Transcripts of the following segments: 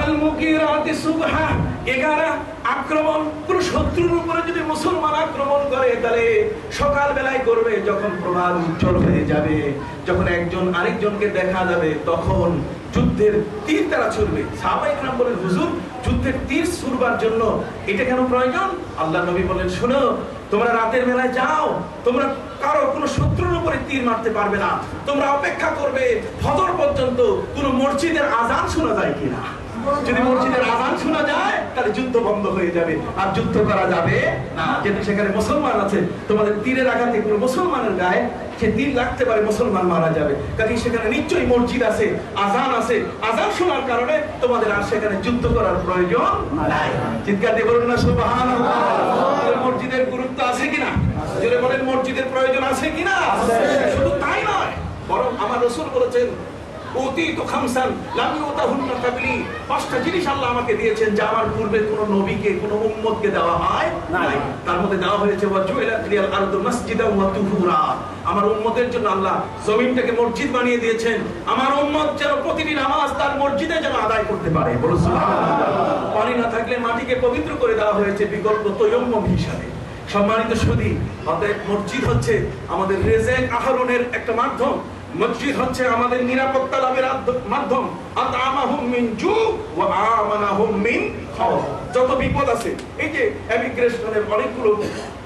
ফালমুগীরাতি সুবহা 11 আক্রমণ। কোন শত্রুর উপরে যদি মুসলমান আক্রমণ করে তাহলে সকাল বেলায় করবে, যখন প্রভাত উজ্জ্বল হয়ে যাবে, যখন একজন আরেকজনকে দেখা যাবে, তখন যুদ্ধের তীর তারা ছুড়বে। সাহাবায়ে কেরাম বলেন, হুজুর যুদ্ধের তীর ছুড়বার জন্য এটা কেন প্রয়োজন? আল্লাহ নবী বলেন, শোনো, তোমরা রাতের বেলায় যাও, তোমরা কারো কোনো শত্রুর উপরে তীর মারতে পারবে না, তোমরা অপেক্ষা করবে ফজর পর্যন্ত কোন মসজিদের আজান শোনা যায় কিনা। যদি মসজিদের আজান শোনা যায় তাহলে যুদ্ধ বন্ধ হয়ে যাবে, আর যুদ্ধ করা যাবে না। যেহেতু সেখানে মুসলমান আছে, তোমাদের তীরের আঘাতে কোনো মুসলমানের গায়ে সে তীর লাগতে পারে, মুসলমান মারা যাবে। কাজে সেখানে নিশ্চয়ই মসজিদ আছে, আজান আছে, আজান শোনার কারণে তোমাদের আর সেখানে যুদ্ধ করার প্রয়োজন নাই। চিৎকার দিয়ে বলুন না সুবহানাল্লাহ। মসজিদের গুরুত্ব আছে কিনা? যদি বলেন মসজিদের প্রয়োজন আছে কিনা? শুধু তাই নয়, বরং আমার রাসূল বলেছেন, উতিতু খামসান লাম ইউতাহুন্না ক্বাবলি, 5টা জিনিস আল্লাহ আমাকে দিয়েছেন যা আমার পূর্বে কোনো নবীকে, কোনো উম্মতকে দেওয়া হয় নাই। তার মধ্যে দেওয়া হয়েছে ওয়া জুইলাত লিয়াল আরদু মাসজিদান ওয়া তুহুরা, আমার উম্মতের জন্য আল্লাহ জমিনটাকে মসজিদ বানিয়ে দিয়েছেন, আমার উম্মত যেন প্রতিটি নামাজ তার মসজিদে যেন আদায় করতে পারে। বলুন সুবহানাল্লাহ। পানি না থাকলে মাটিকে পবিত্র করে দেওয়া হয়েছে বিকল্প তায়াম্মুম হিসাবে। সম্মানিত সুধী, অতএব মসজিদ হচ্ছে আমাদের রিজিক আহরণের একটা মাধ্যম, মসজিদ হচ্ছে আমাদের নিরাপত্তা লাভের মাধ্যম। আতামাহুম মিন জু ওয়া আমানাহুম মিন খাউফ। যত বিপদ আছে, এই যে ইমিগ্রেশনের অনেকগুলো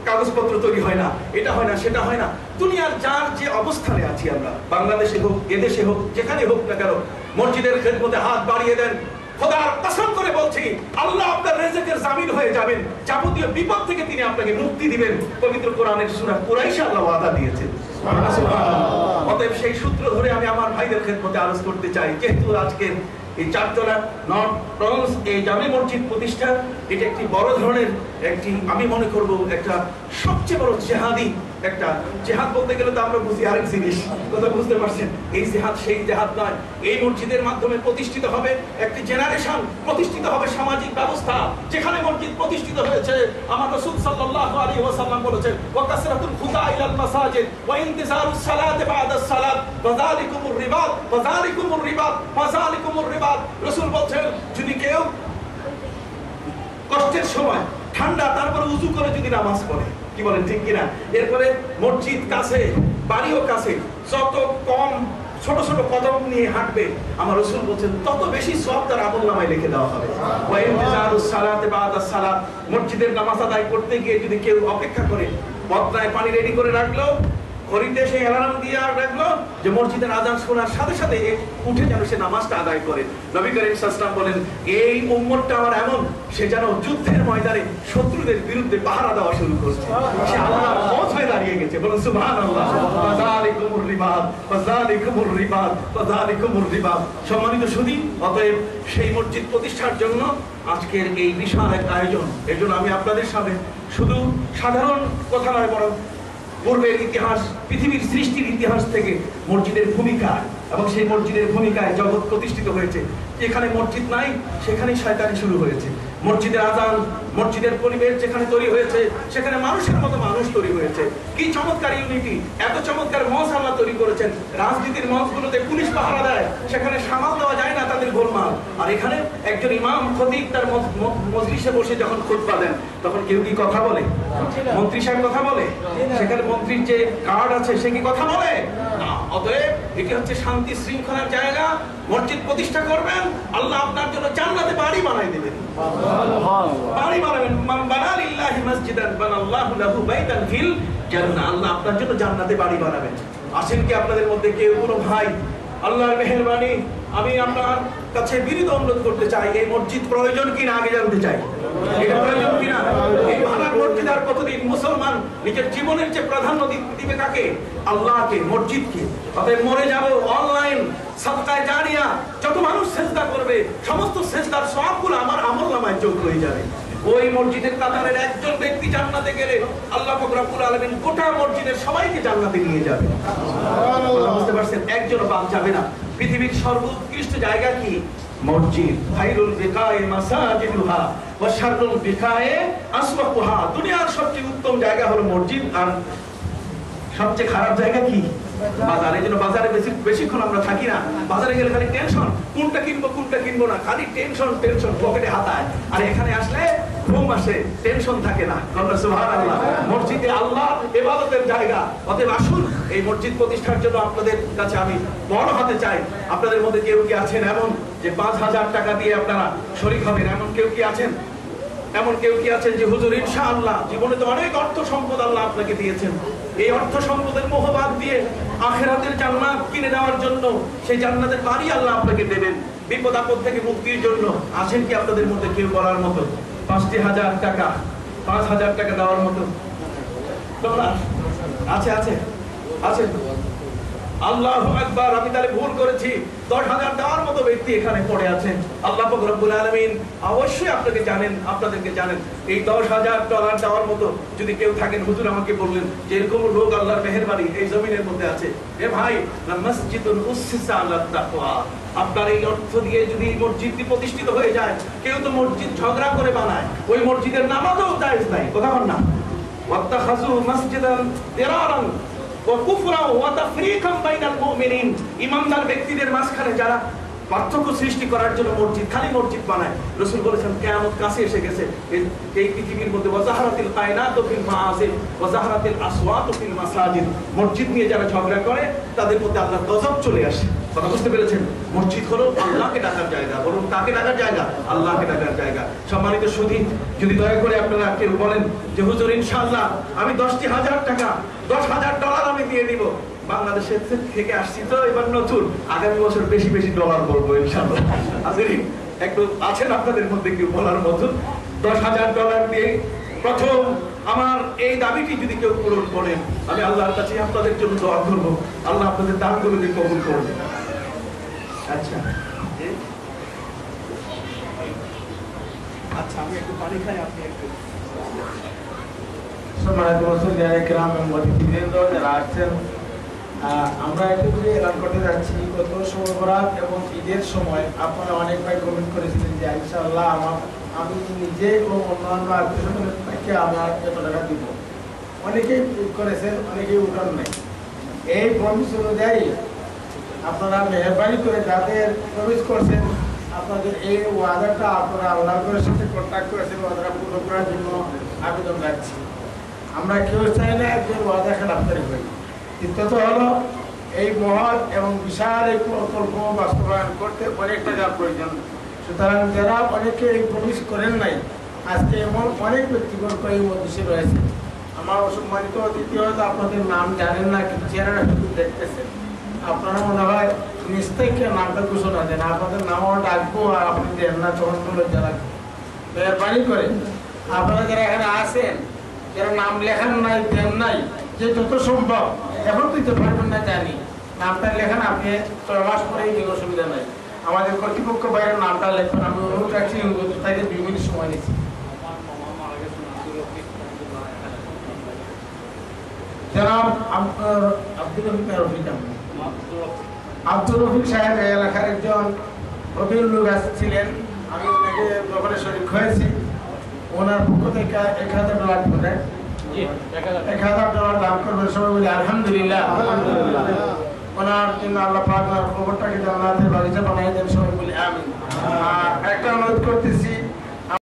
কাগজপত্র তৈরি হয় না, এটা হয় না, সেটা হয় না, দুনিয়ার যার যে অবস্থানে আছি আমরা, বাংলাদেশে হোক, এদেশে হোক, যেখানে হোক না কেন, মসজিদের খেদমতে হাত বাড়িয়ে দেন। খোদার কসম করে বলছি, আল্লাহ আপনার রিজিকের জামিন হয়ে যাবেন, যাবতীয় বিপদ থেকে তিনি আপনাকে মুক্তি দিবেন। পবিত্র কোরআনের সূরা কুরাইশে আল্লাহ ওয়াদা দিয়েছেন। সুবহানাল্লাহ। অতএব সেই সূত্র ধরে আমি আমার ভাইদের খেদমতে আরজ করতে চাই, যেহেতু আজকে এই চারতলা নর্থ প্রভিন্স এই জামে মসজিদ প্রতিষ্ঠা, এটা একটি বড় ধরনের একটি, আমি মনে করব একটা সবচেয়ে বড় জিহাদি একটা। জিহাদ বলতে গেলে তো আমরা বুঝি আরেক জিনিস, কথা বুঝতে পারছেন? এই জিহাদ সেই জিহাদ নয়। এই মসজিদের মাধ্যমে প্রতিষ্ঠিত হবে একটি জেনারেশন, প্রতিষ্ঠিত হবে সামাজিক ব্যবস্থা। যেখানে মসজিদ প্রতিষ্ঠিত হয়েছে, আমার রাসূল সাল্লাল্লাহু আলাইহি ওয়াসাল্লাম বলেছেন, ওয়া কাসরাতুল খুতা ইলাল মাসাজিদ ওয়া ইনতিজারুস সালাতি বা'দাস সালাত ওয়া যালিকুমুর রিবাত ওয়া যালিকুমুর রিবাত ওয়া যালিকুমুর রিবাত। রাসূল বলেন, যদি কেউ কষ্টের সময় ঠান্ডা তারপরে উযু করে যদি নামাজ পড়ে, কি বলেন ঠিক কিনা? এরপরে মসজিদ কাছে, বাড়িও কাছে, যত কম ছোট ছোট কদম নিয়ে হাঁটবে, আমার রাসূল বলেন তত বেশি সওয়াব তার আমলনামায় লিখে দেওয়া হবে। ওয়া ইনতিজারুস সালাতি বা'দাস সালাত, মসজিদের নামাজ আদায় করতে গিয়ে যদি কেউ অপেক্ষা করে, বদনায় পানি রেডি করে রাখলো, ঘড়িতে সে অ্যালার্ম দিয়ে রাখলো যে মসজিদের আজান শোনার সাথে সাথে উঠে যেন সে নামাজটা আদায় করে। নবী করিম সাল্লাল্লাহু আলাইহি ওয়াসাল্লাম বলেন, এই উম্মতটা আমার এমন, সে যেন যুদ্ধের ময়দানে শত্রুদের বিরুদ্ধে পাহারা দেওয়া শুরু করছে, সে আল্লাহর ফৌজ হয়ে দাঁড়িয়ে গেছে। বলুন সুবহানাল্লাহ। ফাযালিকুমুর রিবাত ফাযালিকুমুর রিবাত ফাযালিকুমুর রিবাত। সম্মানিত সুধী, অতএব সেই মসজিদ প্রতিষ্ঠার জন্য আজকের এই বিশাল এক আয়োজন। এর জন্য আমি আপনাদের সামনে শুধু সাধারণ কথা নয়, বরং পূর্বের ইতিহাস, পৃথিবীর সৃষ্টির ইতিহাস থেকে মসজিদের ভূমিকা এবং সেই মসজিদের ভূমিকায় জগৎ প্রতিষ্ঠিত হয়েছে। যেখানে মসজিদ নাই সেখানেই শয়তানি শুরু হয়েছে। মসজিদের আজান, মসজিদের পরিবেশ যেখানে তৈরি হয়েছে সেখানে মানুষের মতো মানুষ তৈরি হয়েছে। কি চমৎকার ইউনিটি! এত চমৎকার মঞ্চ আল্লাহ তৈরি করেছেন। রাজনীতির মঞ্চগুলোতে পুলিশ পাহারা দেয়, সেখানে সামাল দেওয়া যায় না তাদের গোলমাল। আর এখানে একজন ইমাম খতিব তার মজলিসে বসে যখন খুতবা দেন, তখন কেউ কি কথা বলে? মন্ত্রী সাহেব কথা বলে? সেখানে মন্ত্রীর যে কার্ড আছে সে কি কথা বলে? না। অতএব এটি হচ্ছে শান্তি শৃঙ্খলার জায়গা। মসজিদ প্রতিষ্ঠা করবেন, আল্লাহ আপনার জন্য জান্নাতে বাড়ি বানাই দেবেন। বাড়ি বানাবেন। মান বানা লিল্লাহি মাসজিদান বানাল্লাহু লাহু বাইতান ফিল জান্নাহ। আল্লাহ আপনার জন্য জান্নাতে বাড়ি বানাবেন। আসেন কি আপনাদের মধ্যে কেউ কোনো ভাই, আল্লাহর মেহেরবানি, আমি আপনার কাছে বিনীত অনুরোধ করতে চাই, এই মসজিদ প্রয়োজন কিনা আগে জানতে চাই। এটা প্রয়োজন কিনা? এই ভাঙার মসজিদ আর কতদিন? মুসলমান নিজের জীবনের যে প্রাধান্য দিবে কাকে? আল্লাহকে, মসজিদকে। অতএব মরে যাব অনলাইন সাদকায়ে জারিয়া, যত মানুষ সেজদা করবে সমস্ত সেজদার সওয়াবগুলো আমার আমলনামায় যোগ হয়ে যাবে। ওই মসজিদের কাতারের একজন ব্যক্তি জান্নাতে গেলে আল্লাহ পাক রব্বুল আলামিন গোটা মসজিদের সবাইকে জান্নাতে নিয়ে যাবে। সুবহানাল্লাহ। বুঝতে পারছেন? একজনও বাদ যাবে না। পৃথিবীর সর্বোৎকৃষ্ট জায়গা কি? মসজিদ। খায়রুল বিকায়ে মাসাজিদুহা ওয়া শাররুল বিকায়ে আসওয়াকুহা। দুনিয়ার সবচেয়ে উত্তম জায়গা হলো মসজিদ, আর সবচেয়ে খারাপ জায়গা কি? বাজারে, এই জন্য বাজারে বেশিক্ষণ আমরা থাকি না। বাজারে গেলে খালি টেনশন, কোনটা কিনবো না, খালি টেনশন, পকেটে হাতায়। আর এখানে আসলে ঘুম আসে, টেনশন থাকে না। সুবহানাল্লাহ। মসজিদে আল্লাহ ইবাদতের জায়গা। অতএব আসুন, এই মসজিদ প্রতিষ্ঠার জন্য আপনাদের কাছে আমি বড় হতে চাই। আপনাদের মধ্যে কেউ কি আছেন এমন যে 5,000 টাকা দিয়ে আপনারা শরীক হবেন? এমন কেউ কি আছেন? যে হুজুর ইনশাআল্লাহ, জীবনে তো অনেক অর্থ সম্পদ আল্লাহ আপনাকে দিয়েছেন, এই অর্থ সম্পদের মোহবাদ দিয়ে আখিরাতের জান্নাত কিনে নেওয়ার জন্য সেই জান্নাতের বাড়ি আল্লাহ আপনাকে দেবেন, বিপদ আপদ থেকে মুক্তির জন্য আছেন কি আপনাদের মধ্যে কেউ বলার মতো 5,000 টাকা 5,000 টাকা দেওয়ার মতো? আছে। আল্লাহু আকবার। আমি তাহলে ভুল করেছি, 10,000 দেওয়ার মতো ব্যক্তি এখানে পড়ে আছেন। আল্লাহ পাক রব্বুল আলামিন অবশ্যই আপনাদেরকে জানেন। এই $10,000 দেওয়ার মতো যদি কেউ থাকেন, হুজুর আমাকে বললেন যে এরকম লোক আল্লাহর মেহেরবানি এই জমিনের মধ্যে আছে। এ ভাই, মসজিদুন উসসিসা আলাত তাকওয়া, আপনার এই অর্থ দিয়ে যদি মসজিদটি প্রতিষ্ঠিত হয়ে যায়, কেউ তো মসজিদ ঝগড়া করে বানায়, ওই মসজিদের নামাজও জায়েজ নাই, কথা বল না। ওয়াত্তাখাযু মাসজিদান দিরারান ওয়া কুফরান ওয়া তাফরীকান বাইনাল মুমিনিন, ঈমানদার ব্যক্তিদের মাঝখানে যারা পার্থক্য সৃষ্টি করার জন্য খালি মসজিদ বানায়। রাসূল বলেছেন কিয়ামত কাছে এসে গেছে। এই পৃথিবীর মধ্যে ওয়াজাহারাতিল কায়নাতু ফিল মাআসি ওয়াজাহারাতিল আসওয়াতু ফিল মাসাজিদ, মসজিদ নিয়ে যারা ঝগড়া করে তাদের মধ্যে আল্লাহর গজব চলে আসে। কথা বুঝতে পেরেছেন? মসজিদ হলো আল্লাহকে ডাকার জায়গা। বলুন, কাকে ডাকার জায়গা? আল্লাহকে ডাকার জায়গা। সম্মানিত সুধী, যদি দয়া করে আপনারা কেউ বলেন যে হুজুর ইনশাআল্লাহ আমি 10,000 টাকা $10,000 আমি দিয়ে দিব, বাংলাদেশের থেকে আসছি তো এবার নতুন, আগামী বছর বেশি ডলার বলবো ইনশাআল্লাহ। আসেন একটু আছেন আপনাদের মধ্যে কেউ বলার মতো? $10,000 দিয়ে প্রথম আমার এই দাবিটি যদি কেউ পূরণ করেন, আমি আল্লাহর কাছে আপনাদের জন্য দোয়া করব, আল্লাহ আপনাদের দানগুলোকে কবুল করবেন। আচ্ছা, আমি একটু পানি খাই, আপনি একটু। সম্মানিত মুসলিম কিরাম এবং অতিথিবৃন্দ যারা আসছেন, আমরা একটু এলান করতে যাচ্ছি। গত সময় বরাত এবং ঈদের সময় আপনারা অনেক ভাই কমেন্ট করেছিলেন যে ইনশাআল্লাহ আমি নিজে এবং অন্যান্য আত্মীয়স্বজনকে আমরা এত টাকা দিব। অনেকেই করেছেন, অনেকেই উঠান নাই। এই প্রমিস অনুযায়ী আপনারা মেহরবানি করে যাদের প্রমিস করছেন, আপনাদের এই ওয়াদাটা আপনারা আল্লাহর সাথে কন্ট্যাক্ট করেছেন, ওয়াদাটা পূর্ণ করার জন্য আবেদন রাখছি। আমরা কেউ চাই না যে ওয়াদা খেলাফকারী হই। দ্বিতীয়ত হলো এই মহৎ এবং বিশাল এই প্রকল্প বাস্তবায়ন করতে অনেক টাকার প্রয়োজন। সুতরাং যারা অনেকে এই প্রমিস করেন নাই, আজকে এমন অনেক ব্যক্তিগত এই মধ্যে রয়েছে। আমার অসম্মানিত অতিথি হয়তো আপনাদের নাম জানেন না, কিন্তু চেহারা শুধু দেখতেছেন। আপনারা মনে হয় নিশ্চয়ই নামটা ঘোষণা দেন, আপনাদের নামও ডাকবো আর আপনি দেন না, তখন লজ্জা লাগবে। মেহরবানি করে আপনারা যারা এখানে আসেন, যারা নাম লেখান নাই, দেন নাই, যে যত সম্ভব, এখন দিতে পারবেন না জানি, নামটা লেখান। আপনি 6 মাস পরেই দিন, অসুবিধা নাই। আমাদের কর্তৃপক্ষ বাইরের নামটা লেখবেন। আমি অনুরোধ রাখছি, তাই 2 মিনিট সময় নিচ্ছি। জনাব আব্দুর রফিক সাহেব এলাকার একজন প্রবীণ লোক ছিলেন। আমি ওনাকে ব্যাপারে শরীক হয়েছি। ওনার পক্ষ থেকে $1,000 দেবেন, $1,000 দান করবেন। সবাই বলি আলহামদুলিল্লাহ। ওনার জন্য আল্লাহ পাক ওনার খবরটাকে জান্নাতের বাগিচা বানিয়ে দেন, সবাই বলি আমিন। একটা অনুরোধ করতেছি,